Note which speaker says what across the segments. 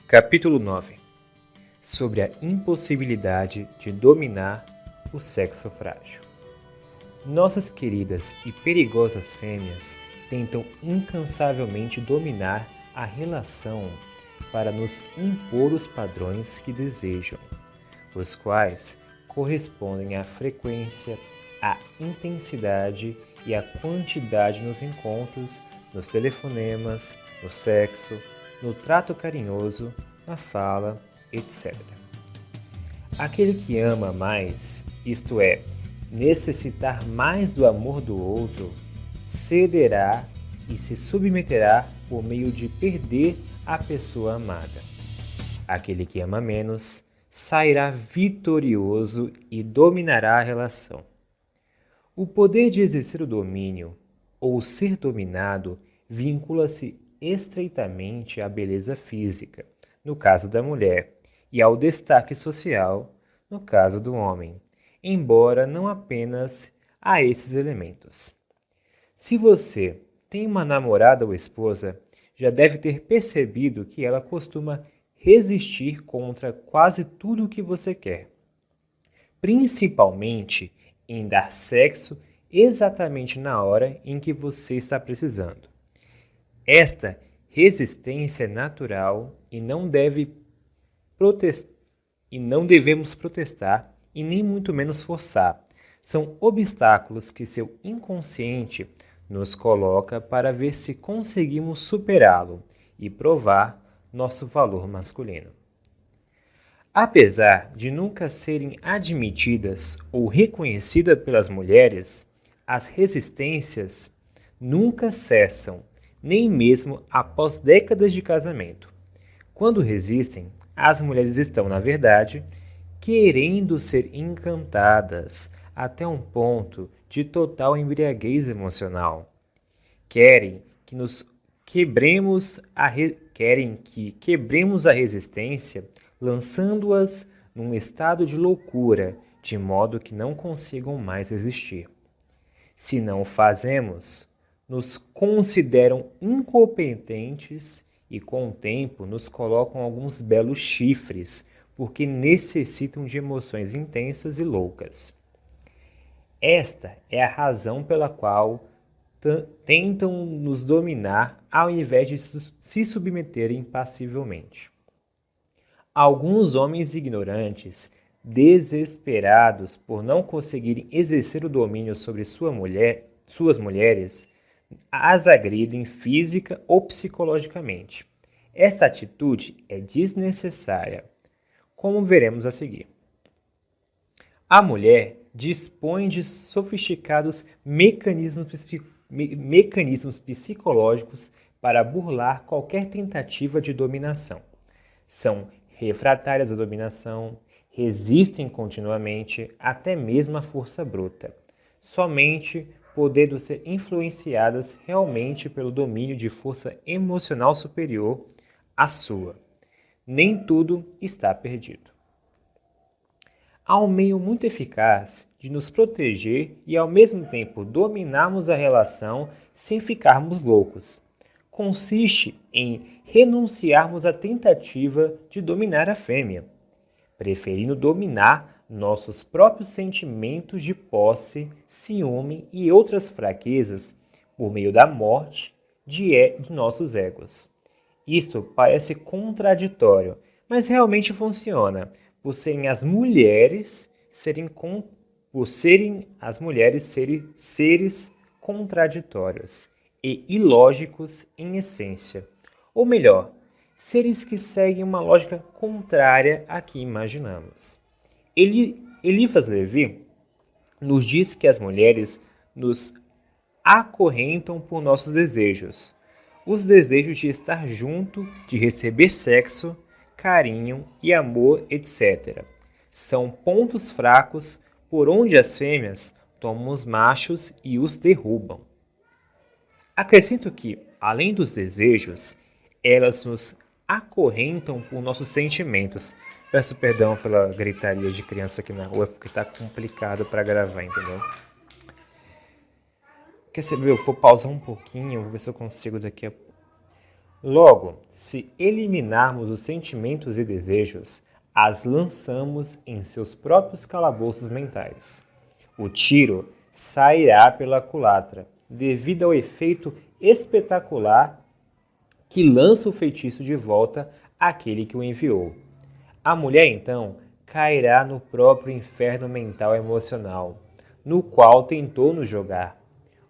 Speaker 1: Capítulo 9. Sobre a impossibilidade de dominar o sexo frágil. Nossas queridas e perigosas fêmeas tentam incansavelmente dominar a relação para nos impor os padrões que desejam, os quais correspondem à frequência, à intensidade e à quantidade nos encontros, nos telefonemas, no sexo, no trato carinhoso, na fala, etc. Aquele que ama mais, isto é, necessitar mais do amor do outro, cederá e se submeterá por meio de perder a pessoa amada. Aquele que ama menos sairá vitorioso e dominará a relação. O poder de exercer o domínio ou ser dominado vincula-se estreitamente à beleza física, no caso da mulher, e ao destaque social, no caso do homem, embora não apenas a esses elementos. Se você tem uma namorada ou esposa, já deve ter percebido que ela costuma resistir contra quase tudo o que você quer, principalmente em dar sexo exatamente na hora em que você está precisando. Esta resistência é natural e não devemos protestar e nem muito menos forçar. São obstáculos que seu inconsciente nos coloca para ver se conseguimos superá-lo e provar nosso valor masculino. Apesar de nunca serem admitidas ou reconhecidas pelas mulheres, as resistências nunca cessam, nem mesmo após décadas de casamento. Quando resistem, as mulheres estão, na verdade, querendo ser encantadas até um ponto de total embriaguez emocional. Querem que quebremos a resistência, lançando-as num estado de loucura, de modo que não consigam mais resistir. Se não o fazemos, nos consideram incompetentes e, com o tempo, nos colocam alguns belos chifres, porque necessitam de emoções intensas e loucas. Esta é a razão pela qual tentam nos dominar ao invés de se submeterem passivelmente. Alguns homens ignorantes, desesperados por não conseguirem exercer o domínio sobre suas mulheres, as agridem física ou psicologicamente. Esta atitude é desnecessária, como veremos a seguir. A mulher dispõe de sofisticados mecanismos psicológicos para burlar qualquer tentativa de dominação. São refratárias à dominação, resistem continuamente, até mesmo à força bruta, somente podendo ser influenciadas realmente pelo domínio de força emocional superior à sua. Nem tudo está perdido. Há um meio muito eficaz de nos proteger e ao mesmo tempo dominarmos a relação sem ficarmos loucos. Consiste em renunciarmos à tentativa de dominar a fêmea, preferindo dominar nossos próprios sentimentos de posse, ciúme e outras fraquezas por meio da morte de nossos egos. Isto parece contraditório, mas realmente funciona, por serem seres contraditórios e ilógicos em essência. Ou melhor, seres que seguem uma lógica contrária à que imaginamos. Eliphas Levi nos diz que as mulheres nos acorrentam por nossos desejos. Os desejos de estar junto, de receber sexo, carinho e amor, etc. São pontos fracos por onde as fêmeas tomam os machos e os derrubam. Acrescento que, além dos desejos, elas nos acorrentam por nossos sentimentos. Peço perdão pela gritaria de criança aqui na rua, porque está complicado para gravar, entendeu? Quer saber? Eu vou pausar um pouquinho, vou ver se eu consigo daqui a pouco. Logo, se eliminarmos os sentimentos e desejos, as lançamos em seus próprios calabouços mentais. O tiro sairá pela culatra, devido ao efeito espetacular que lança o feitiço de volta àquele que o enviou. A mulher, então, cairá no próprio inferno mental e emocional, no qual tentou nos jogar.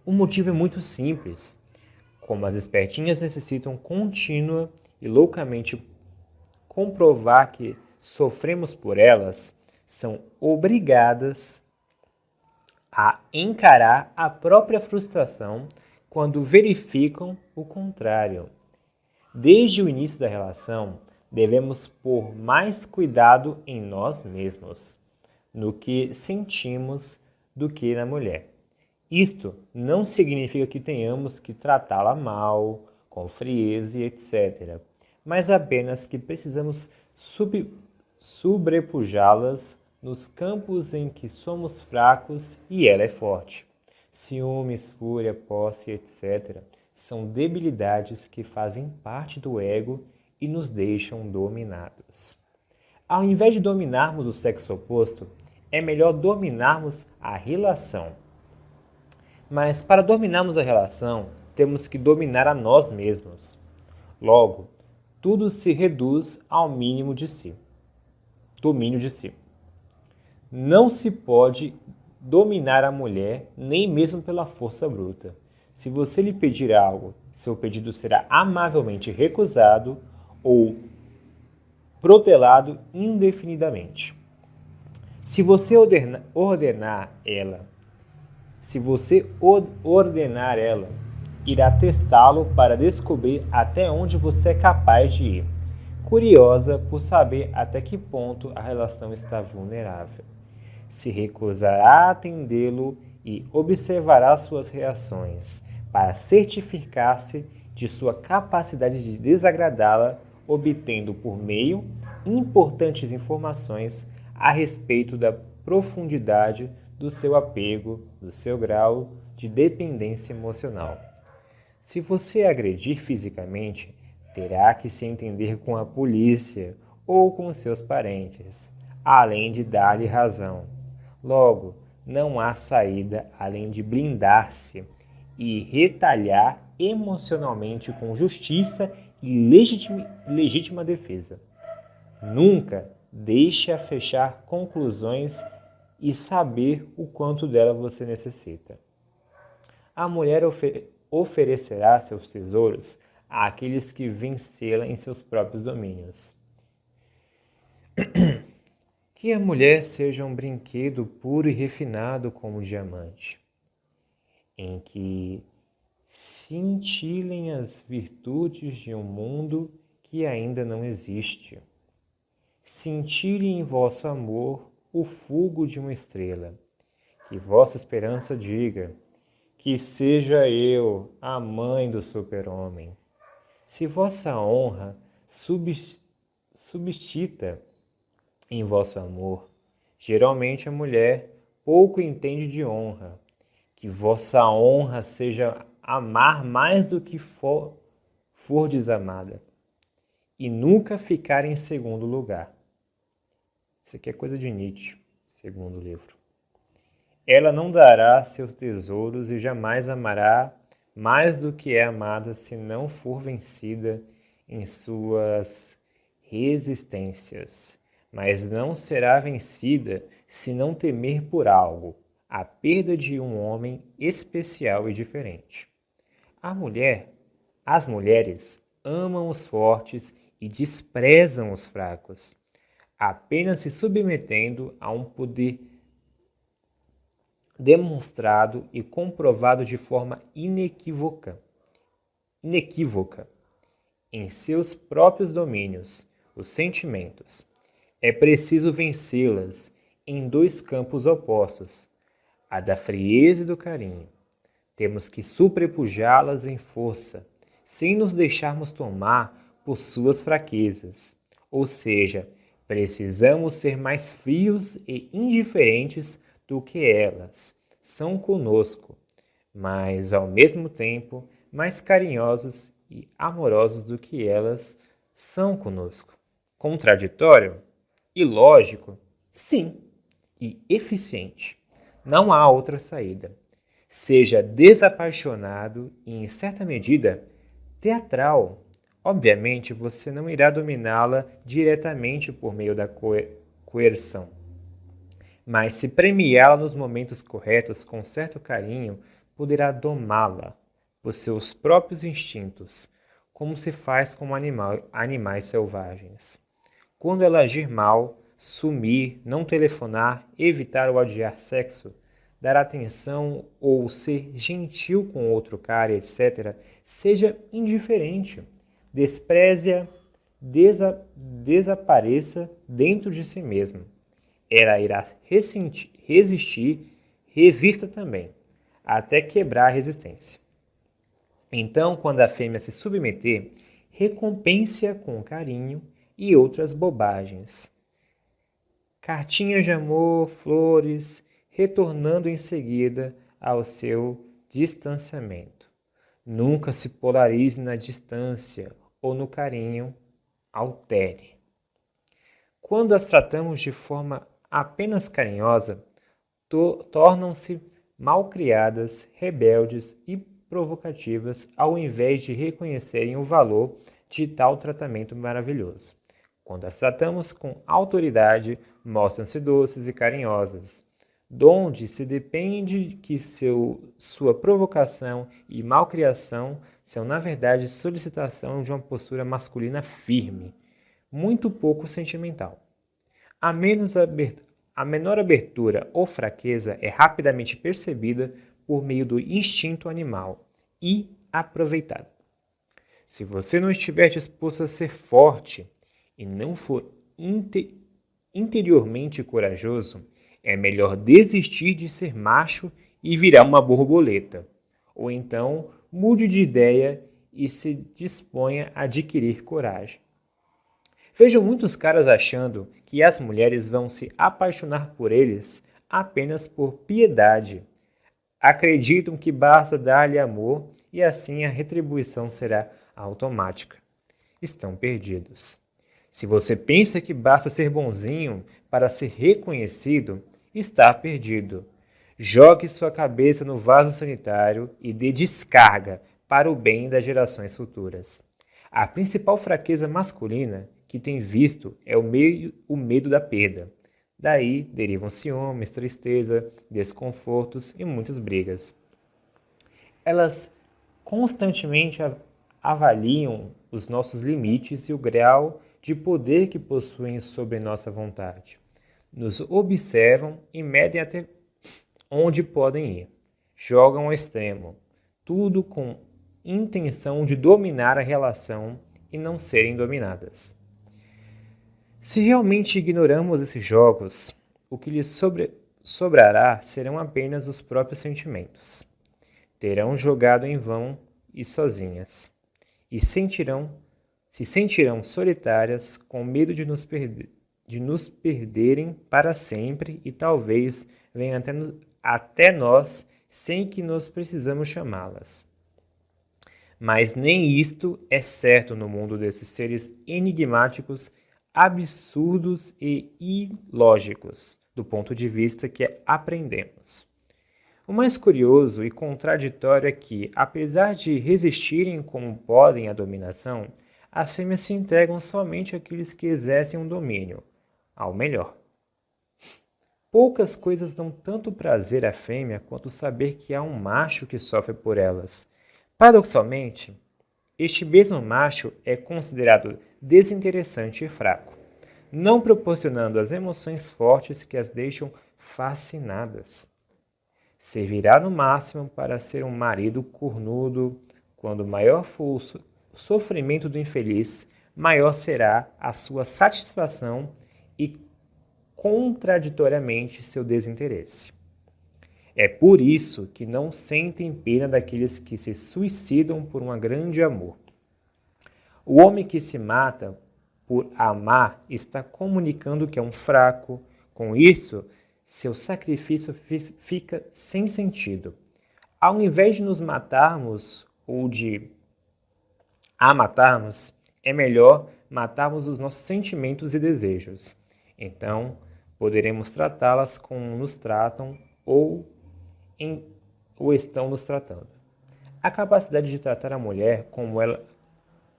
Speaker 1: O motivo é muito simples. Como as espertinhas necessitam contínua e loucamente comprovar que sofremos por elas, são obrigadas a encarar a própria frustração quando verificam o contrário. Desde o início da relação, devemos pôr mais cuidado em nós mesmos, no que sentimos, do que na mulher. Isto não significa que tenhamos que tratá-la mal, com frieza e etc., mas apenas que precisamos sobrepujá-las nos campos em que somos fracos e ela é forte. Ciúmes, fúria, posse, etc., são debilidades que fazem parte do ego e nos deixam dominados. Ao invés de dominarmos o sexo oposto, é melhor dominarmos a relação. Mas para dominarmos a relação, temos que dominar a nós mesmos. Logo, tudo se reduz ao mínimo de si. Domínio de si. Não se pode dominar a mulher nem mesmo pela força bruta. Se você lhe pedir algo, seu pedido será amavelmente recusado ou protelado indefinidamente. Se você ordenar ela, irá testá-lo para descobrir até onde você é capaz de ir, curiosa por saber até que ponto a relação está vulnerável. Se recusará a atendê-lo e observará suas reações, para certificar-se de sua capacidade de desagradá-la, obtendo por meio importantes informações a respeito da profundidade do seu apego, do seu grau de dependência emocional. Se você agredir fisicamente, terá que se entender com a polícia ou com seus parentes, além de dar-lhe razão. Logo, não há saída além de blindar-se e retalhar emocionalmente com justiça e legítima defesa. Nunca deixe-a fechar conclusões e saber o quanto dela você necessita. A mulher oferecerá seus tesouros àqueles que vencê-la em seus próprios domínios. Que a mulher seja um brinquedo puro e refinado como o diamante, em que cintilem as virtudes de um mundo que ainda não existe. Cintile em vosso amor o fulgo de uma estrela. Que vossa esperança diga: que seja eu a mãe do super-homem. Se vossa honra substita em vosso amor, geralmente a mulher pouco entende de honra. Que vossa honra seja amar mais do que for desamada, e nunca ficar em segundo lugar. Isso aqui é coisa de Nietzsche, segundo livro. Ela não dará seus tesouros e jamais amará mais do que é amada se não for vencida em suas resistências. Mas não será vencida se não temer por algo, a perda de um homem especial e diferente. As mulheres amam os fortes e desprezam os fracos, apenas se submetendo a um poder demonstrado e comprovado de forma inequívoca em seus próprios domínios, os sentimentos. É preciso vencê-las em dois campos opostos, a da frieza e do carinho. Temos que sobrepujá-las em força, sem nos deixarmos tomar por suas fraquezas. Ou seja, precisamos ser mais frios e indiferentes do que elas são conosco, mas ao mesmo tempo mais carinhosos e amorosos do que elas são conosco. Contraditório? Ilógico? Sim, e eficiente. Não há outra saída. Seja desapaixonado e, em certa medida, teatral. Obviamente, você não irá dominá-la diretamente por meio da coerção. Mas se premiá-la nos momentos corretos com certo carinho, poderá domá-la por seus próprios instintos, como se faz com animais selvagens. Quando ela agir mal, sumir, não telefonar, evitar ou adiar sexo, dar atenção ou ser gentil com outro cara, etc., seja indiferente. Despreze-a, desapareça dentro de si mesma. Ela irá resistir, resista também, até quebrar a resistência. Então, quando a fêmea se submeter, recompense-a com carinho e outras bobagens. Cartinhas de amor, flores, retornando em seguida ao seu distanciamento. Nunca se polarize na distância ou no carinho, altere. Quando as tratamos de forma apenas carinhosa, tornam-se malcriadas, rebeldes e provocativas ao invés de reconhecerem o valor de tal tratamento maravilhoso. Quando as tratamos com autoridade, mostram-se doces e carinhosas, donde se depende que sua provocação e malcriação são, na verdade, solicitação de uma postura masculina firme, muito pouco sentimental. A menor abertura ou fraqueza é rapidamente percebida por meio do instinto animal e aproveitada. Se você não estiver disposto a ser forte e não for interiormente corajoso, é melhor desistir de ser macho e virar uma borboleta. Ou então, mude de ideia e se disponha a adquirir coragem. Vejo muitos caras achando que as mulheres vão se apaixonar por eles apenas por piedade. Acreditam que basta dar-lhe amor e assim a retribuição será automática. Estão perdidos. Se você pensa que basta ser bonzinho para ser reconhecido, está perdido. Jogue sua cabeça no vaso sanitário e dê descarga para o bem das gerações futuras. A principal fraqueza masculina que tem visto é o medo da perda. Daí derivam ciúmes, tristeza, desconfortos e muitas brigas. Elas constantemente avaliam os nossos limites e o grau de poder que possuem sobre nossa vontade. Nos observam e medem até onde podem ir. Jogam ao extremo, tudo com intenção de dominar a relação e não serem dominadas. Se realmente ignoramos esses jogos, o que lhes sobrará serão apenas os próprios sentimentos. Terão jogado em vão e sozinhas, e se sentirão solitárias com medo de nos perderem para sempre e talvez venham até nós sem que nós precisamos chamá-las. Mas nem isto é certo no mundo desses seres enigmáticos, absurdos e ilógicos, do ponto de vista que aprendemos. O mais curioso e contraditório é que, apesar de resistirem como podem à dominação, as fêmeas se entregam somente àqueles que exercem um domínio, ao melhor. Poucas coisas dão tanto prazer à fêmea quanto saber que há um macho que sofre por elas. Paradoxalmente, este mesmo macho é considerado desinteressante e fraco, não proporcionando as emoções fortes que as deixam fascinadas. Servirá no máximo para ser um marido cornudo. Quando maior for o sofrimento do infeliz, maior será a sua satisfação e, contraditoriamente, seu desinteresse. É por isso que não sentem pena daqueles que se suicidam por um grande amor. O homem que se mata por amar está comunicando que é um fraco. Com isso, seu sacrifício fica sem sentido. Ao invés de nos matarmos ou de a matarmos, é melhor matarmos os nossos sentimentos e desejos. Então, poderemos tratá-las como nos tratam ou estão nos tratando. A capacidade de tratar a mulher como ela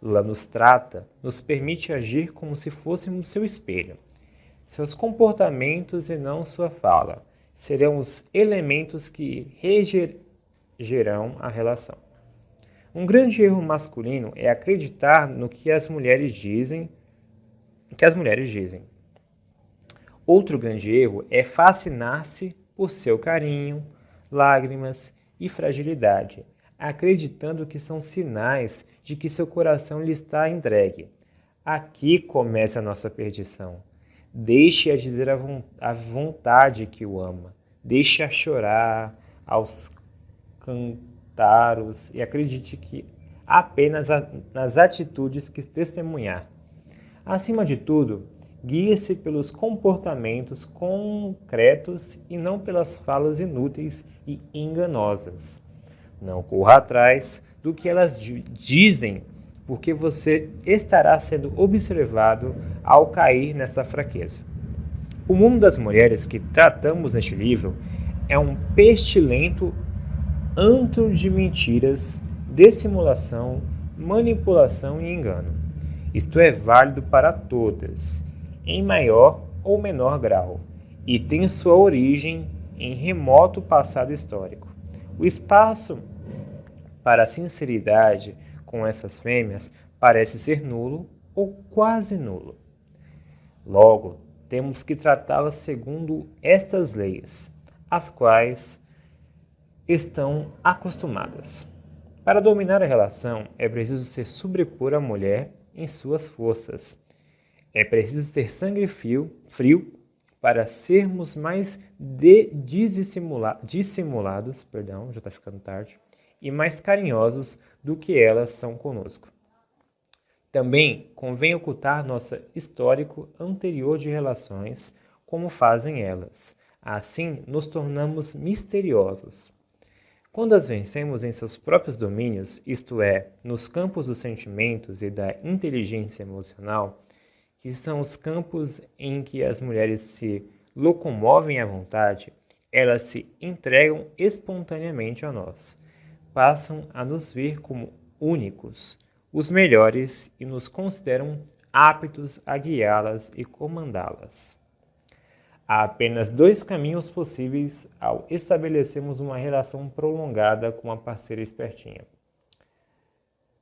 Speaker 1: nos trata nos permite agir como se fôssemos seu espelho. Seus comportamentos e não sua fala serão os elementos que regerão a relação. Um grande erro masculino é acreditar no que as mulheres dizem. Outro grande erro é fascinar-se por seu carinho, lágrimas e fragilidade, acreditando que são sinais de que seu coração lhe está entregue. Aqui começa a nossa perdição. Deixe-a dizer à vontade que o ama. Deixe-a chorar aos cantaros e acredite que apenas nas atitudes que testemunhar. Acima de tudo, guie-se pelos comportamentos concretos e não pelas falas inúteis e enganosas. Não corra atrás do que elas dizem, porque você estará sendo observado ao cair nessa fraqueza. O mundo das mulheres que tratamos neste livro é um pestilento antro de mentiras, dissimulação, manipulação e engano. Isto é válido para todas, em maior ou menor grau, e tem sua origem em remoto passado histórico. O espaço para a sinceridade com essas fêmeas parece ser nulo ou quase nulo. Logo, temos que tratá-las segundo estas leis, às quais estão acostumadas. Para dominar a relação, é preciso se sobrepor à mulher em suas forças. É preciso ter sangue frio para sermos mais dissimulados, já está ficando tarde, e mais carinhosos do que elas são conosco. Também convém ocultar nosso histórico anterior de relações, como fazem elas. Assim, nos tornamos misteriosos. Quando as vencemos em seus próprios domínios, isto é, nos campos dos sentimentos e da inteligência emocional, que são os campos em que as mulheres se locomovem à vontade, elas se entregam espontaneamente a nós. Passam a nos ver como únicos, os melhores e nos consideram aptos a guiá-las e comandá-las. Há apenas dois caminhos possíveis ao estabelecermos uma relação prolongada com uma parceira espertinha: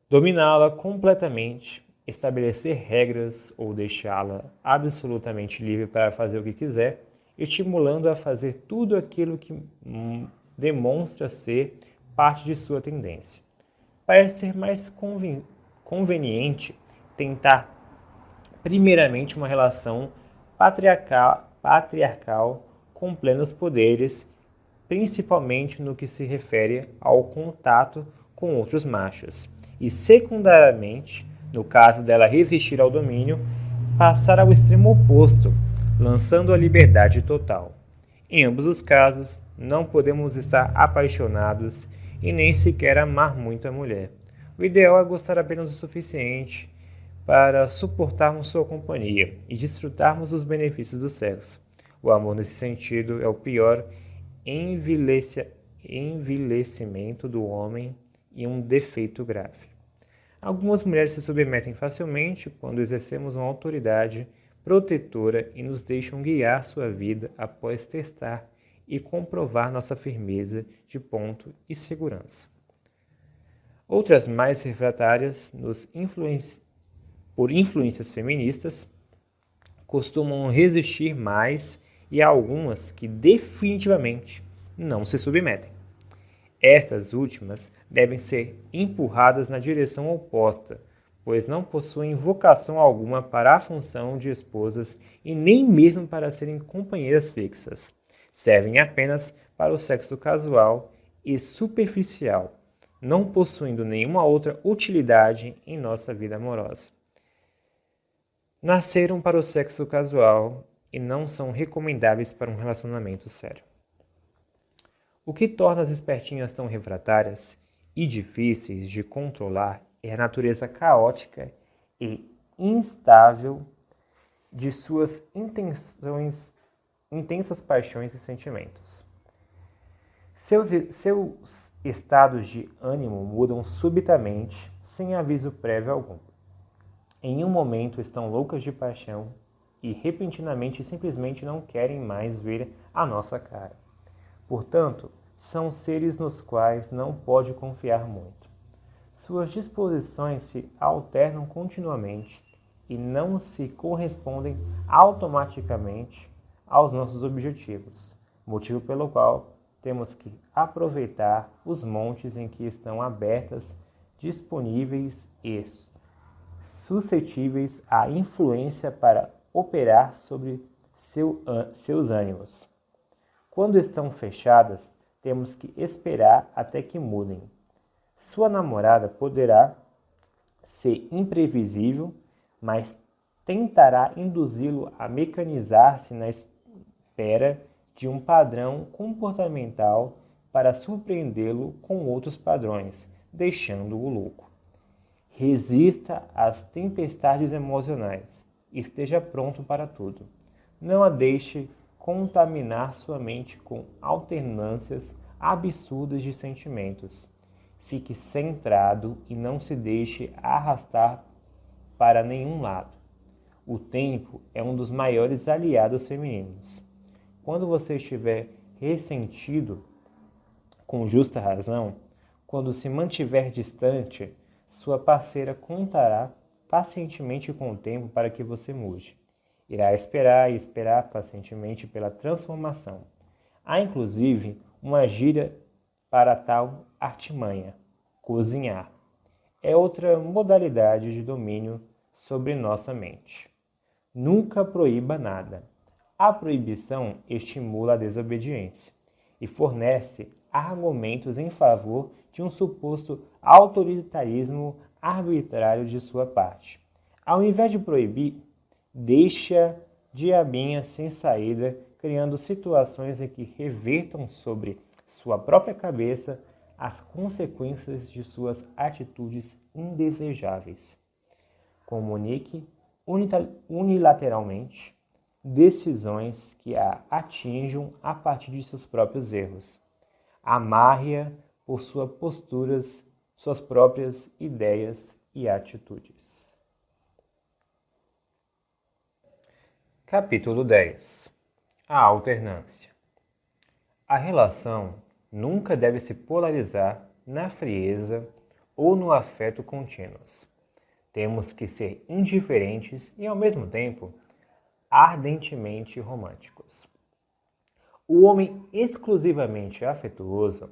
Speaker 1: dominá-la completamente, estabelecer regras ou deixá-la absolutamente livre para fazer o que quiser, estimulando-a a fazer tudo aquilo que demonstra ser parte de sua tendência. Parece ser mais conveniente tentar primeiramente uma relação patriarcal com plenos poderes, principalmente no que se refere ao contato com outros machos, e secundariamente, no caso dela resistir ao domínio, passar ao extremo oposto, lançando a liberdade total. Em ambos os casos, não podemos estar apaixonados e nem sequer amar muito a mulher. O ideal é gostar apenas o suficiente para suportarmos sua companhia e desfrutarmos dos benefícios do sexo. O amor, nesse sentido, é o pior envelhecimento do homem e um defeito grave. Algumas mulheres se submetem facilmente quando exercemos uma autoridade protetora e nos deixam guiar sua vida após testar e comprovar nossa firmeza de ponto e segurança. Outras mais refratárias, por influências feministas, costumam resistir mais e há algumas que definitivamente não se submetem. Estas últimas devem ser empurradas na direção oposta, pois não possuem vocação alguma para a função de esposas e nem mesmo para serem companheiras fixas. Servem apenas para o sexo casual e superficial, não possuindo nenhuma outra utilidade em nossa vida amorosa. Nasceram para o sexo casual e não são recomendáveis para um relacionamento sério. O que torna as espertinhas tão refratárias e difíceis de controlar é a natureza caótica e instável de suas intensas paixões e sentimentos. Seus estados de ânimo mudam subitamente, sem aviso prévio algum. Em um momento estão loucas de paixão e repentinamente simplesmente não querem mais ver a nossa cara. Portanto, são seres nos quais não pode confiar muito. Suas disposições se alternam continuamente e não se correspondem automaticamente aos nossos objetivos, motivo pelo qual temos que aproveitar os montes em que estão abertas, disponíveis e suscetíveis à influência para operar sobre seus ânimos. Quando estão fechadas, temos que esperar até que mudem. Sua namorada poderá ser imprevisível, mas tentará induzi-lo a mecanizar-se na espera de um padrão comportamental para surpreendê-lo com outros padrões, deixando-o louco. Resista às tempestades emocionais. Esteja pronto para tudo. Não a deixe contaminar sua mente com alternâncias absurdas de sentimentos. Fique centrado e não se deixe arrastar para nenhum lado. O tempo é um dos maiores aliados femininos. Quando você estiver ressentido, com justa razão, quando se mantiver distante, sua parceira contará pacientemente com o tempo para que você mude. Irá esperar e esperar pacientemente pela transformação. Há inclusive uma gíria para tal artimanha: cozinhar. É outra modalidade de domínio sobre nossa mente. Nunca proíba nada. A proibição estimula a desobediência e fornece argumentos em favor de um suposto autoritarismo arbitrário de sua parte. Ao invés de proibir, deixa diabinha sem saída, criando situações em que revertam sobre sua própria cabeça as consequências de suas atitudes indesejáveis. Comunique unilateralmente decisões que a atinjam a partir de seus próprios erros. Amarre-a por suas posturas, suas próprias ideias e atitudes. Capítulo 10. A alternância. A relação nunca deve se polarizar na frieza ou no afeto contínuos. Temos que ser indiferentes e, ao mesmo tempo, ardentemente românticos. O homem exclusivamente afetuoso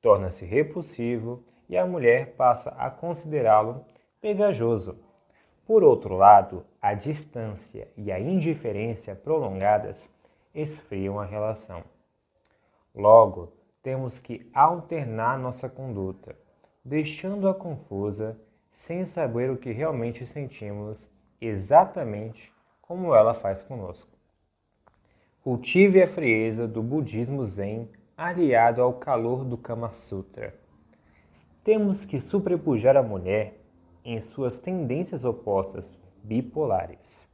Speaker 1: torna-se repulsivo e a mulher passa a considerá-lo pegajoso. Por outro lado, a distância e a indiferença prolongadas esfriam a relação. Logo, temos que alternar nossa conduta, deixando-a confusa, sem saber o que realmente sentimos, exatamente como ela faz conosco. Cultive a frieza do budismo zen aliado ao calor do Kama Sutra. Temos que sobrepujar a mulher em suas tendências opostas bipolares.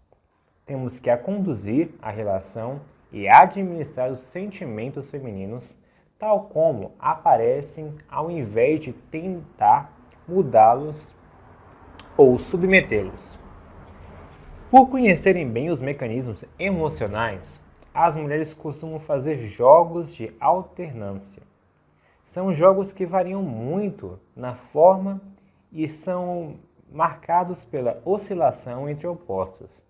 Speaker 1: Temos que a conduzir à relação e administrar os sentimentos femininos tal como aparecem ao invés de tentar mudá-los ou submetê-los. Por conhecerem bem os mecanismos emocionais, as mulheres costumam fazer jogos de alternância. São jogos que variam muito na forma e são marcados pela oscilação entre opostos.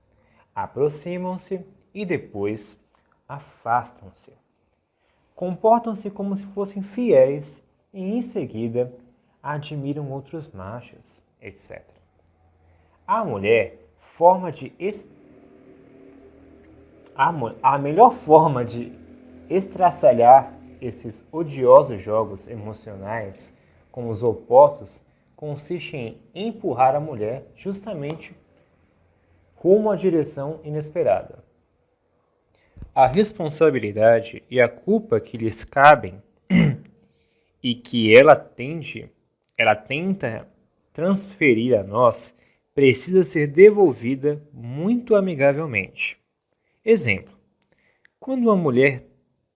Speaker 1: Aproximam-se e depois afastam-se. Comportam-se como se fossem fiéis e, em seguida, admiram outros machos, etc. A mulher a melhor forma de estraçalhar esses odiosos jogos emocionais com os opostos consiste em empurrar a mulher justamente rumo à direção inesperada. A responsabilidade e a culpa que lhes cabem e que ela tenta transferir a nós precisa ser devolvida muito amigavelmente. Exemplo: quando uma mulher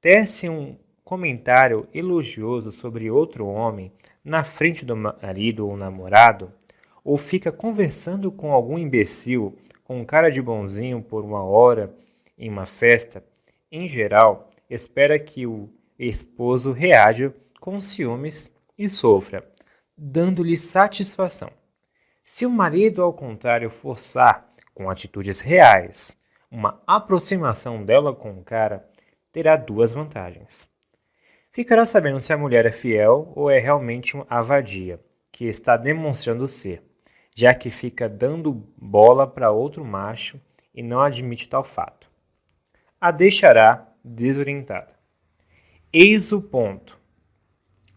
Speaker 1: tece um comentário elogioso sobre outro homem na frente do marido ou namorado, ou fica conversando com algum imbecil com cara de bonzinho por uma hora em uma festa, em geral, espera que o esposo reaja com ciúmes e sofra, dando-lhe satisfação. Se o marido, ao contrário, forçar, com atitudes reais, uma aproximação dela com o cara, terá duas vantagens. Ficará sabendo se a mulher é fiel ou é realmente a vadia, que está demonstrando ser, já que fica dando bola para outro macho e não admite tal fato. A deixará desorientada. Eis o ponto.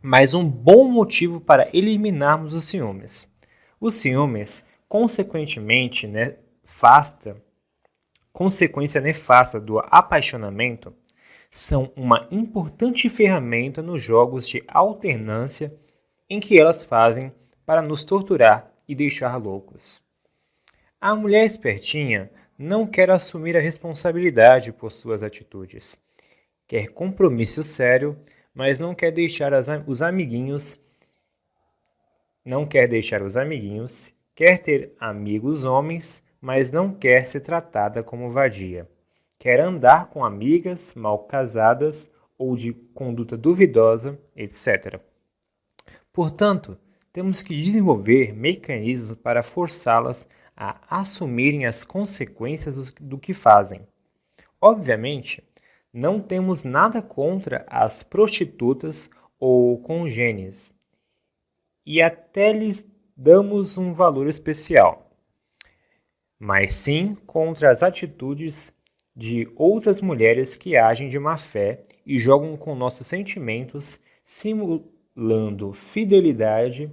Speaker 1: Mas um bom motivo para eliminarmos os ciúmes. Os ciúmes, consequentemente, consequência nefasta do apaixonamento, são uma importante ferramenta nos jogos de alternância em que elas fazem para nos torturar e deixar loucos. A mulher espertinha não quer assumir a responsabilidade por suas atitudes. Quer compromisso sério, mas não quer deixar os amiguinhos. Não quer deixar os amiguinhos, quer ter amigos homens, mas não quer ser tratada como vadia. Quer andar com amigas mal casadas ou de conduta duvidosa, etc. Portanto, temos que desenvolver mecanismos para forçá-las a assumirem as consequências do que fazem. Obviamente, não temos nada contra as prostitutas ou congêneres, e até lhes damos um valor especial, mas sim contra as atitudes de outras mulheres que agem de má fé e jogam com nossos sentimentos, simulando fidelidade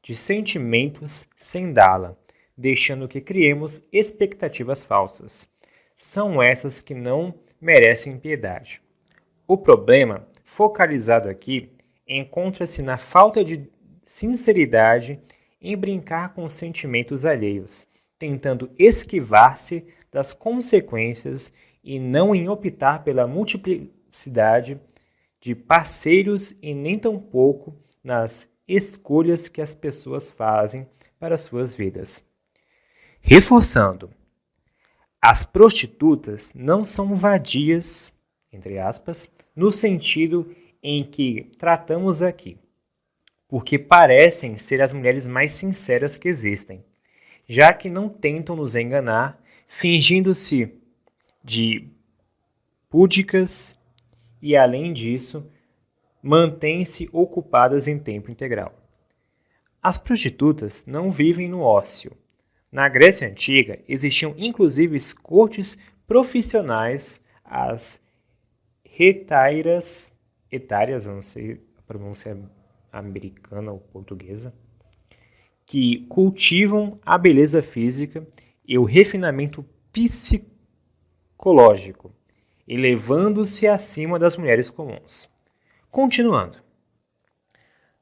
Speaker 1: de sentimentos sem dá-la, deixando que criemos expectativas falsas. São essas que não merecem piedade. O problema, focalizado aqui, encontra-se na falta de sinceridade em brincar com os sentimentos alheios, tentando esquivar-se das consequências e não em optar pela multiplicidade de parceiros e nem tampouco nas escolhas que as pessoas fazem para suas vidas. Reforçando, as prostitutas não são vadias, entre aspas, no sentido em que tratamos aqui, porque parecem ser as mulheres mais sinceras que existem, já que não tentam nos enganar, fingindo-se de púdicas e, além disso, mantêm-se ocupadas em tempo integral. As prostitutas não vivem no ócio. Na Grécia Antiga, existiam inclusive cortes profissionais, as etárias, eu não sei a pronúncia americana ou portuguesa, que cultivam a beleza física e o refinamento psicológico, elevando-se acima das mulheres comuns. Continuando.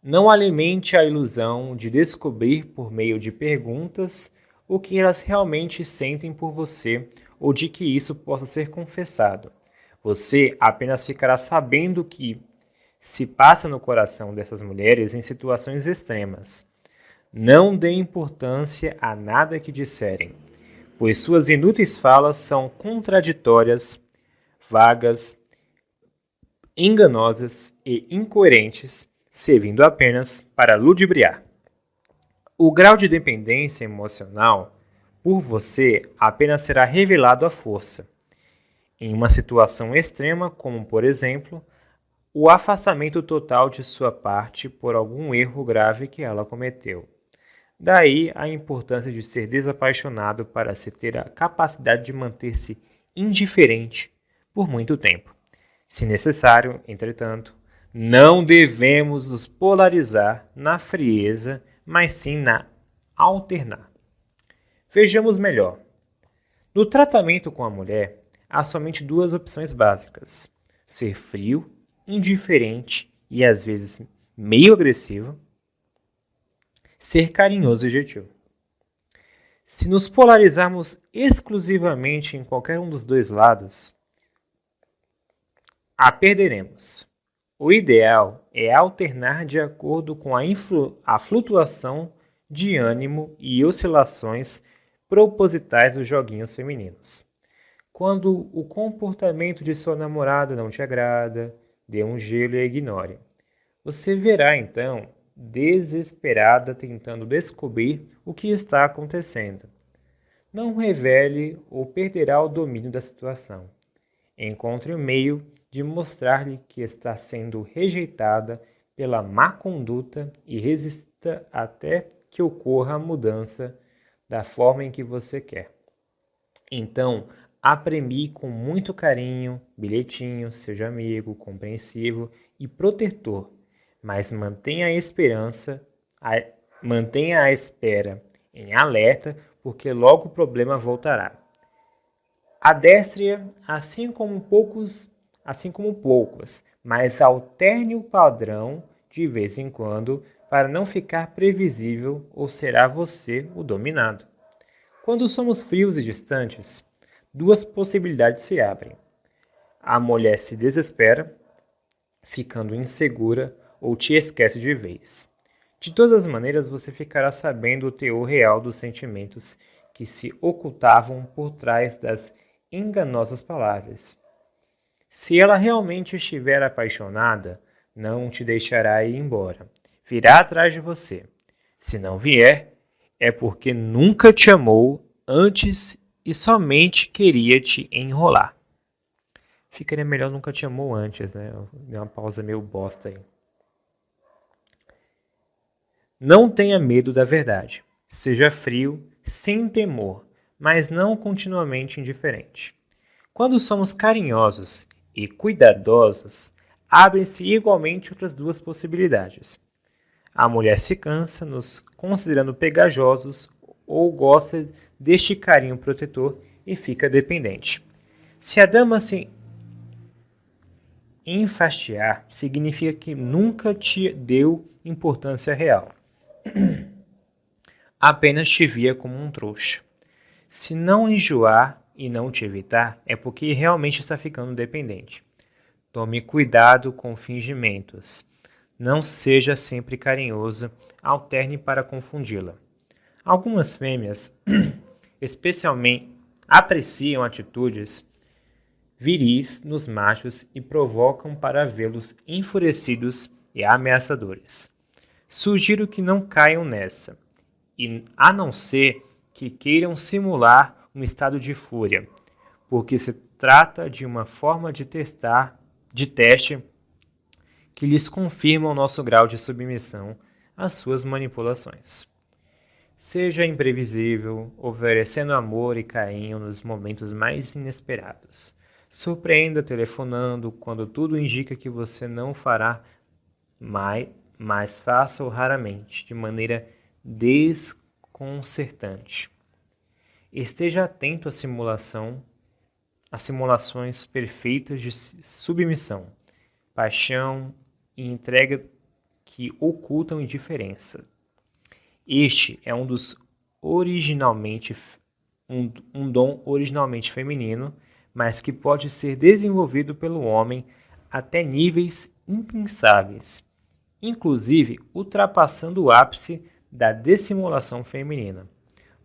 Speaker 1: Não alimente a ilusão de descobrir por meio de perguntas o que elas realmente sentem por você ou de que isso possa ser confessado. Você apenas ficará sabendo o que se passa no coração dessas mulheres em situações extremas. Não dê importância a nada que disserem, pois suas inúteis falas são contraditórias, vagas, enganosas e incoerentes, servindo apenas para ludibriar. O grau de dependência emocional por você apenas será revelado à força, em uma situação extrema, como, por exemplo, o afastamento total de sua parte por algum erro grave que ela cometeu. Daí a importância de ser desapaixonado para se ter a capacidade de manter-se indiferente por muito tempo. Se necessário, entretanto, não devemos nos polarizar na frieza, mas sim na alternar. Vejamos melhor. No tratamento com a mulher, há somente duas opções básicas: ser frio, indiferente e às vezes meio agressivo. ser carinhoso e gentil. Se nos polarizarmos exclusivamente em qualquer um dos dois lados, a perderemos. O ideal é alternar de acordo com a flutuação de ânimo e oscilações propositais dos joguinhos femininos. Quando o comportamento de sua namorada não te agrada, dê um gelo e a ignore. Você verá então, desesperada, tentando descobrir o que está acontecendo. Não revele ou perderá o domínio da situação. Encontre um meio de mostrar-lhe que está sendo rejeitada pela má conduta e resista até que ocorra a mudança da forma em que você quer. Então, apremie com muito carinho, bilhetinho, seja amigo, compreensivo e protetor, mas mantenha a espera em alerta, porque logo o problema voltará. Adestre-a assim como poucas, mas alterne o padrão de vez em quando para não ficar previsível ou será você o dominado. Quando somos frios e distantes, duas possibilidades se abrem. A mulher se desespera, ficando insegura ou te esquece de vez. De todas as maneiras, você ficará sabendo o teor real dos sentimentos que se ocultavam por trás das enganosas palavras. Se ela realmente estiver apaixonada, não te deixará ir embora. Virá atrás de você. Se não vier, é porque nunca te amou antes e somente queria te enrolar. Ficaria melhor nunca te amou antes, né? Deu uma pausa meio bosta aí. Não tenha medo da verdade. Seja frio, sem temor, mas não continuamente indiferente. Quando somos carinhosos e cuidadosos, abrem-se igualmente outras duas possibilidades. A mulher se cansa, nos considerando pegajosos, ou gosta deste carinho protetor e fica dependente. Se a dama se enfastiar, significa que nunca te deu importância real. Apenas te via como um trouxa. Se não enjoar e não te evitar, é porque realmente está ficando dependente. Tome cuidado com fingimentos. Não seja sempre carinhoso, alterne para confundi-la. Algumas fêmeas, especialmente, apreciam atitudes viris nos machos e provocam para vê-los enfurecidos e ameaçadores. Sugiro que não caiam nessa, e a não ser que queiram simular um estado de fúria, porque se trata de uma forma de teste que lhes confirma o nosso grau de submissão às suas manipulações. Seja imprevisível, oferecendo amor e carinho nos momentos mais inesperados. Surpreenda telefonando quando tudo indica que você não o fará mais, mas faça-o raramente, de maneira desconcertante. Esteja atento às simulações perfeitas de submissão, paixão e entrega que ocultam indiferença. Este é um dom originalmente feminino, mas que pode ser desenvolvido pelo homem até níveis impensáveis, inclusive ultrapassando o ápice da dissimulação feminina.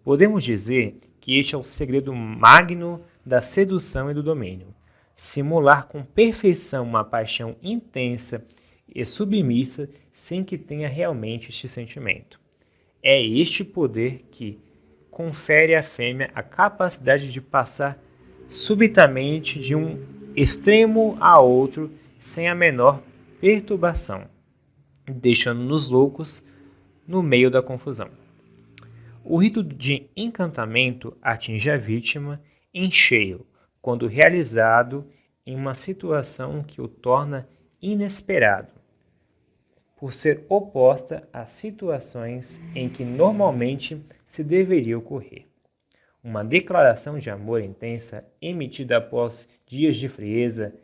Speaker 1: Podemos dizer que este é o segredo magno da sedução e do domínio. Simular com perfeição uma paixão intensa e submissa sem que tenha realmente este sentimento. É este poder que confere à fêmea a capacidade de passar subitamente de um extremo a outro sem a menor perturbação, deixando-nos loucos no meio da confusão. O rito de encantamento atinge a vítima em cheio, quando realizado em uma situação que o torna inesperado, por ser oposta às situações em que normalmente se deveria ocorrer. Uma declaração de amor intensa emitida após dias de frieza,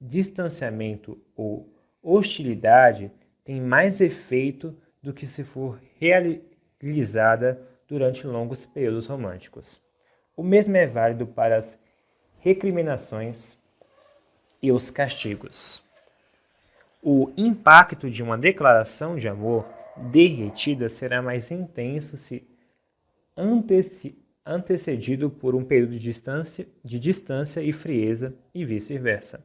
Speaker 1: distanciamento ou hostilidade tem mais efeito do que se for realizada durante longos períodos românticos. O mesmo é válido para as recriminações e os castigos. O impacto de uma declaração de amor derretida será mais intenso se antecedido por um período de distância e frieza e vice-versa.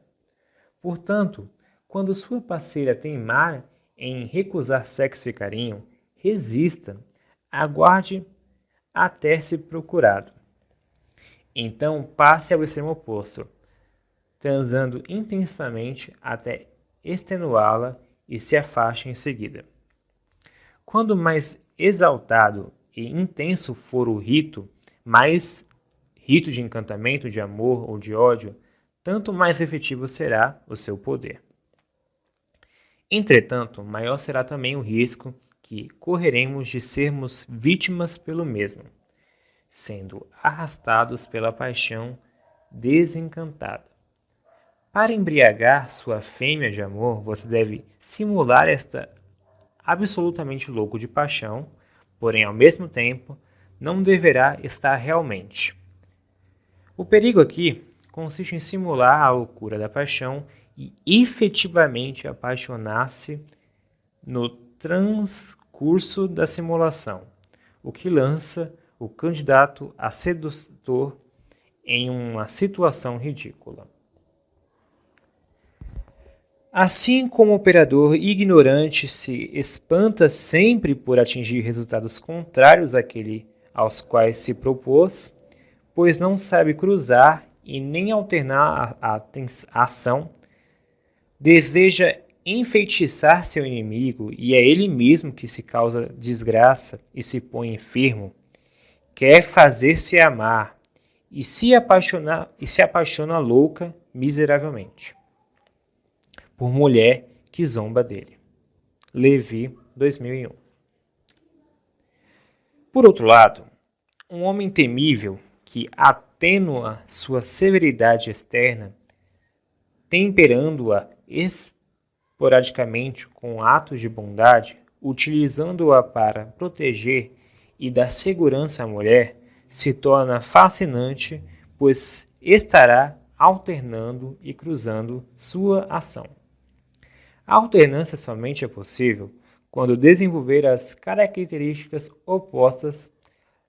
Speaker 1: Portanto, quando sua parceira teimar em recusar sexo e carinho, resista, aguarde até ser procurado. Então, passe ao extremo oposto, transando intensamente até extenuá-la e se afaste em seguida. Quando mais exaltado e intenso for o rito, mais rito de encantamento, de amor ou de ódio, tanto mais efetivo será o seu poder. Entretanto, maior será também o risco que correremos de sermos vítimas pelo mesmo, sendo arrastados pela paixão desencantada. Para embriagar sua fêmea de amor, você deve simular esta absolutamente louco de paixão, porém, ao mesmo tempo, não deverá estar realmente. O perigo aqui consiste em simular a loucura da paixão e efetivamente apaixonar-se no transcurso da simulação, o que lança o candidato a sedutor em uma situação ridícula. Assim como o operador ignorante se espanta sempre por atingir resultados contrários àquele aos quais se propôs, pois não sabe cruzar e nem alternar a ação, deseja enfeitiçar seu inimigo e é ele mesmo que se causa desgraça e se põe enfermo, quer fazer-se amar e se apaixona louca miseravelmente por mulher que zomba dele. Levi, 2001. Por outro lado, um homem temível que atenua sua severidade externa, temperando-a esporadicamente com atos de bondade, utilizando-a para proteger e dar segurança à mulher, se torna fascinante, pois estará alternando e cruzando sua ação. A alternância somente é possível quando desenvolver as características opostas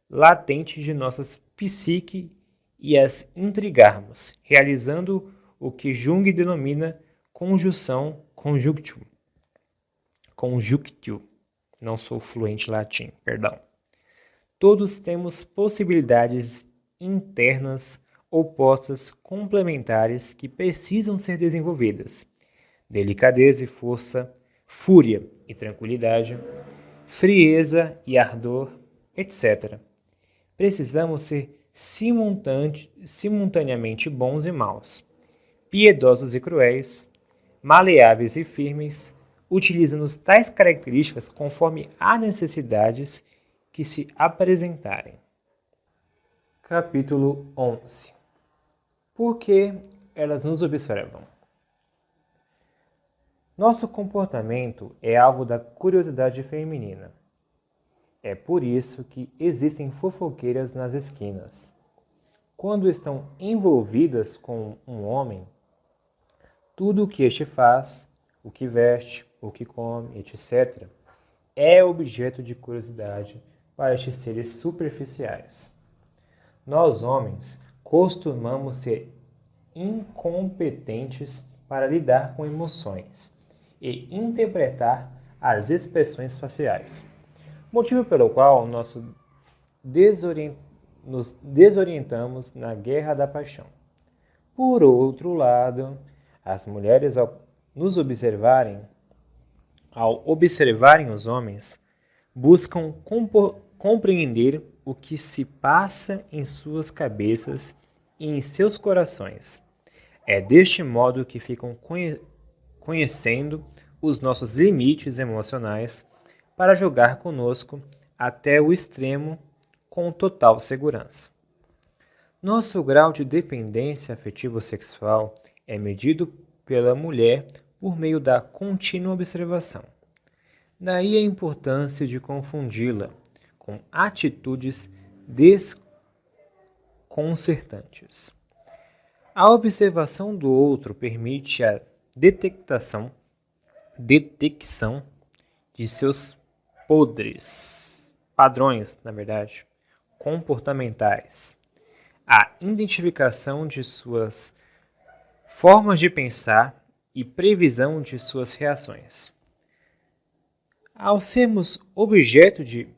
Speaker 1: latentes de nossa psique e as intrigarmos, realizando o que Jung denomina conjunção conjunctio. Não sou fluente em latim, perdão. Todos temos possibilidades internas opostas complementares que precisam ser desenvolvidas. Delicadeza e força, fúria e tranquilidade, frieza e ardor, etc. Precisamos ser simultaneamente bons e maus, piedosos e cruéis, maleáveis e firmes, utilizando tais características conforme as necessidades que se apresentarem. Capítulo 11. Por que elas nos observam? Nosso comportamento é alvo da curiosidade feminina. É por isso que existem fofoqueiras nas esquinas. Quando estão envolvidas com um homem, tudo o que este faz, o que veste, o que come, etc., é objeto de curiosidade para estes seres superficiais. Nós, homens, costumamos ser incompetentes para lidar com emoções e interpretar as expressões faciais, motivo pelo qual nos desorientamos na guerra da paixão. Por outro lado, as mulheres, ao observarem os homens, buscam compreender o que se passa em suas cabeças e em seus corações. É deste modo que ficam conhecendo os nossos limites emocionais para jogar conosco até o extremo com total segurança. Nosso grau de dependência afetivo-sexual é medido pela mulher por meio da contínua observação. Daí a importância de confundi-la com atitudes desconcertantes. A observação do outro permite a detecção de seus padrões, comportamentais, a identificação de suas formas de pensar e previsão de suas reações. Ao sermos objeto de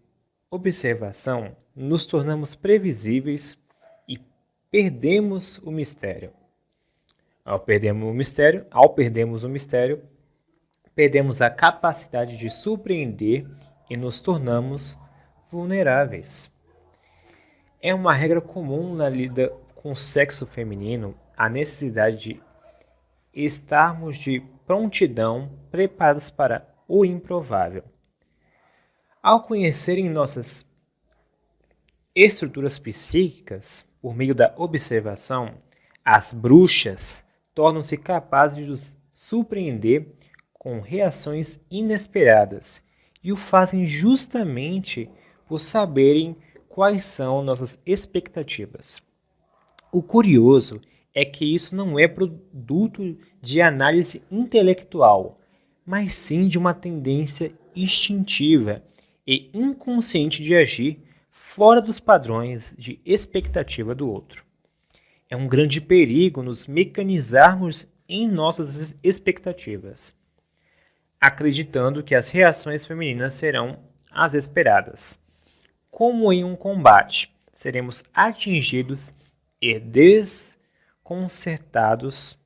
Speaker 1: observação, nos tornamos previsíveis e perdemos o mistério. Ao perdermos o mistério, perdemos a capacidade de surpreender e nos tornamos vulneráveis. É uma regra comum na lida com o sexo feminino a necessidade de estarmos de prontidão preparados para o improvável. Ao conhecerem nossas estruturas psíquicas por meio da observação, as bruxas tornam-se capazes de nos surpreender com reações inesperadas e o fazem justamente por saberem quais são nossas expectativas. O curioso é que isso não é produto de análise intelectual, mas sim de uma tendência instintiva e inconsciente de agir fora dos padrões de expectativa do outro. É um grande perigo nos mecanizarmos em nossas expectativas, acreditando que as reações femininas serão as esperadas. Como em um combate, seremos atingidos e desconcertados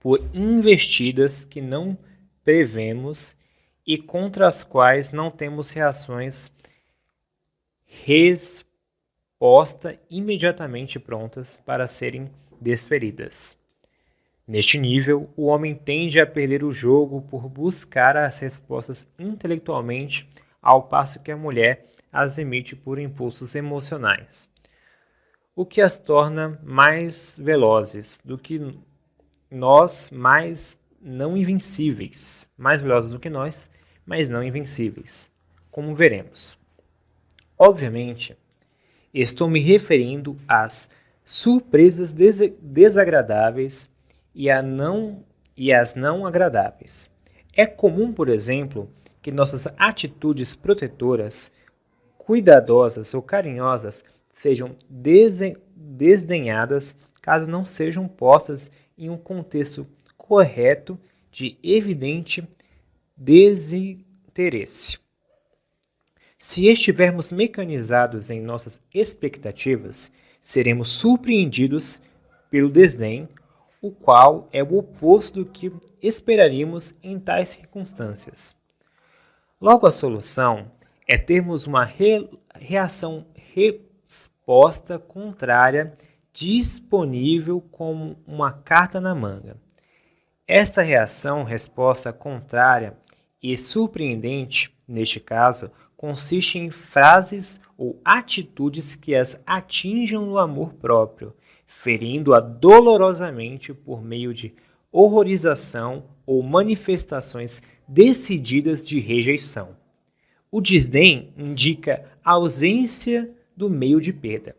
Speaker 1: por investidas que não prevemos e contra as quais não temos reações resposta imediatamente prontas para serem desferidas. Neste nível, o homem tende a perder o jogo por buscar as respostas intelectualmente, ao passo que a mulher as emite por impulsos emocionais, o que as torna mais velozes do que nós, mais velozes do que nós, mas não invencíveis, como veremos. Obviamente, estou me referindo às surpresas desagradáveis e às não agradáveis. É comum, por exemplo, que nossas atitudes protetoras, cuidadosas ou carinhosas sejam desdenhadas caso não sejam postas em um contexto correto de evidente desinteresse. Se estivermos mecanizados em nossas expectativas, seremos surpreendidos pelo desdém, o qual é o oposto do que esperaríamos em tais circunstâncias. Logo, a solução é termos uma resposta contrária disponível como uma carta na manga. Esta resposta contrária e surpreendente, neste caso, consiste em frases ou atitudes que as atinjam no amor próprio, ferindo-a dolorosamente por meio de horrorização ou manifestações decididas de rejeição. O desdém indica a ausência do meio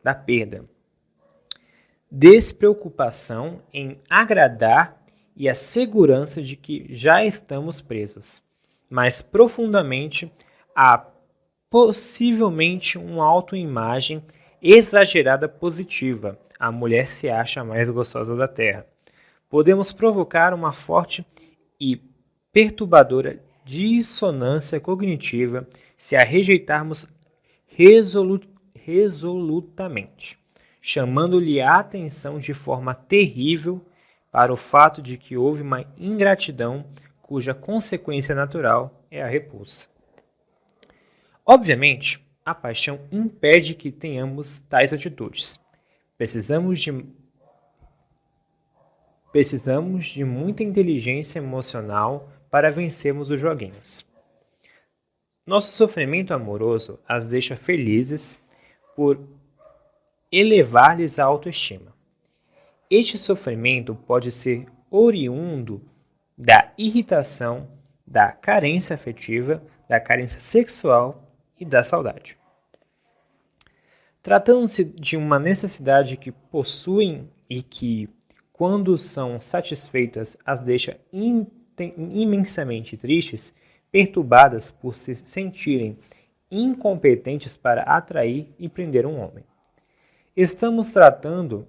Speaker 1: da perda, despreocupação em agradar e a segurança de que já estamos presos, mas profundamente há possivelmente uma autoimagem exagerada positiva. A mulher se acha a mais gostosa da terra. Podemos provocar uma forte e perturbadora dissonância cognitiva se a rejeitarmos resolutamente, chamando-lhe a atenção de forma terrível para o fato de que houve uma ingratidão cuja consequência natural é a repulsa. Obviamente, a paixão impede que tenhamos tais atitudes. Precisamos de muita inteligência emocional para vencermos os joguinhos. Nosso sofrimento amoroso as deixa felizes por elevar-lhes a autoestima. Este sofrimento pode ser oriundo da irritação da carência afetiva, da carência sexual e da saudade. Tratando-se de uma necessidade que possuem e que, quando são satisfeitas, as deixa imensamente tristes, perturbadas por se sentirem incompetentes para atrair e prender um homem. Estamos tratando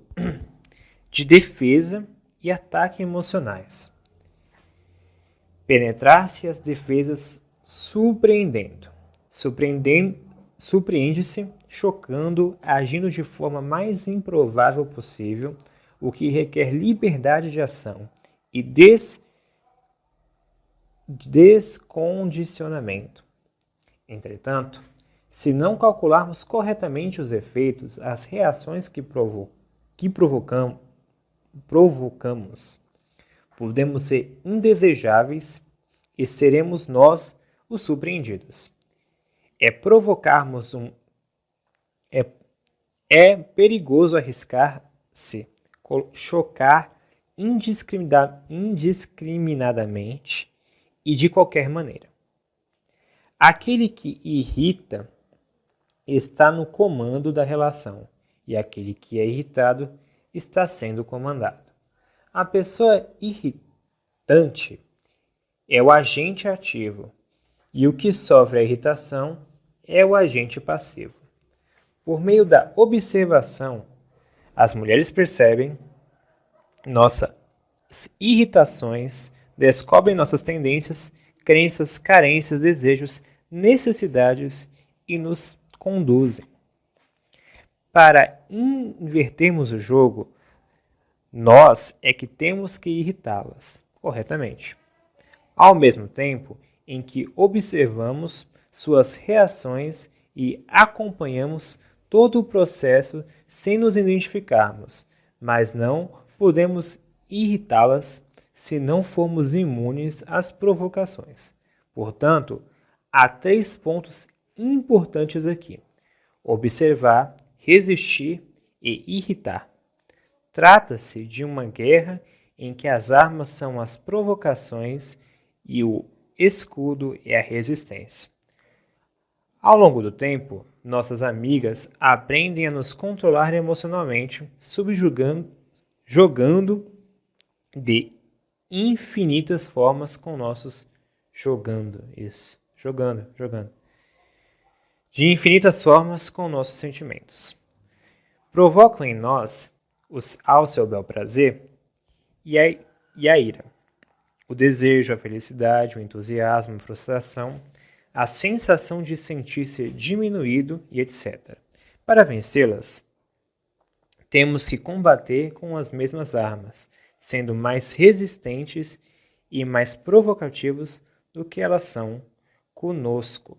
Speaker 1: de defesa e ataque emocionais. Penetrar-se as defesas surpreende-se, chocando, agindo de forma mais improvável possível, o que requer liberdade de ação e descondicionamento. Entretanto, se não calcularmos corretamente os efeitos, as reações que provocamos, podemos ser indesejáveis e seremos nós os surpreendidos. É perigoso arriscar-se, chocar indiscriminadamente e de qualquer maneira. Aquele que irrita está no comando da relação e aquele que é irritado está sendo comandado. A pessoa irritante é o agente ativo e o que sofre a irritação é o agente passivo. Por meio da observação, as mulheres percebem nossas irritações, descobrem nossas tendências, crenças, carências, desejos, necessidades e nos conduzem. Para invertermos o jogo, nós é que temos que irritá-las corretamente. Ao mesmo tempo em que observamos suas reações e acompanhamos todo o processo sem nos identificarmos, mas não podemos irritá-las se não formos imunes às provocações. Portanto, há 3 pontos importantes aqui: observar, resistir e irritar. Trata-se de uma guerra em que as armas são as provocações e o escudo é a resistência. Ao longo do tempo, nossas amigas aprendem a nos controlar emocionalmente, jogando de infinitas formas com nossos de infinitas formas com nossos sentimentos. Provocam em nós ao seu bel prazer e a ira, o desejo, a felicidade, o entusiasmo, a frustração, a sensação de sentir-se diminuído e etc. Para vencê-las, temos que combater com as mesmas armas, sendo mais resistentes e mais provocativos do que elas são conosco.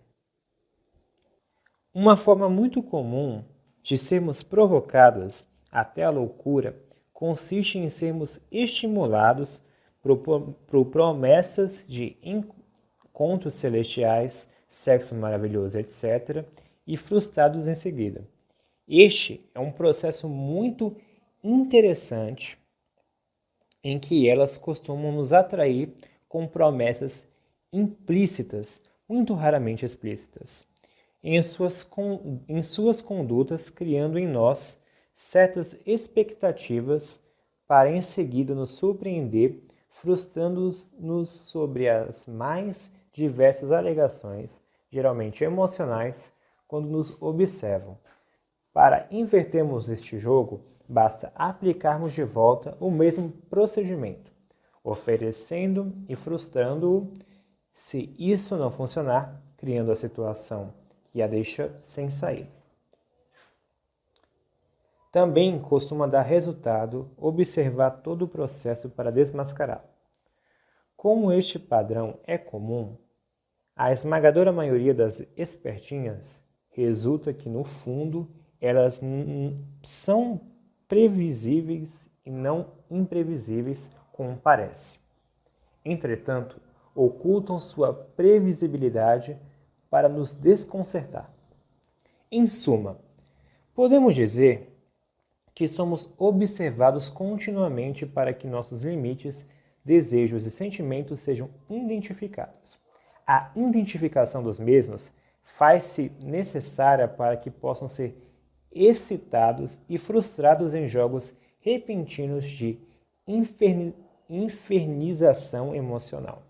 Speaker 1: Uma forma muito comum de sermos provocados até a loucura consiste em sermos estimulados por promessas de encontros celestiais, sexo maravilhoso, etc., e frustrados em seguida. Este é um processo muito interessante em que elas costumam nos atrair com promessas implícitas, muito raramente explícitas, em suas condutas, criando em nós certas expectativas para em seguida nos surpreender, frustrando-nos sobre as mais diversas alegações, geralmente emocionais, quando nos observam. Para invertermos este jogo, basta aplicarmos de volta o mesmo procedimento, oferecendo e frustrando-o. Se isso não funcionar, criando a situação que a deixa sem saída. Também costuma dar resultado observar todo o processo para desmascará-lo. Como este padrão é comum, a esmagadora maioria das espertinhas resulta que, no fundo, elas são previsíveis e não imprevisíveis, como parece. Entretanto, ocultam sua previsibilidade para nos desconcertar. Em suma, podemos dizer que somos observados continuamente para que nossos limites desejos e sentimentos sejam identificados. A identificação dos mesmos faz-se necessária para que possam ser excitados e frustrados em jogos repentinos de infernização emocional.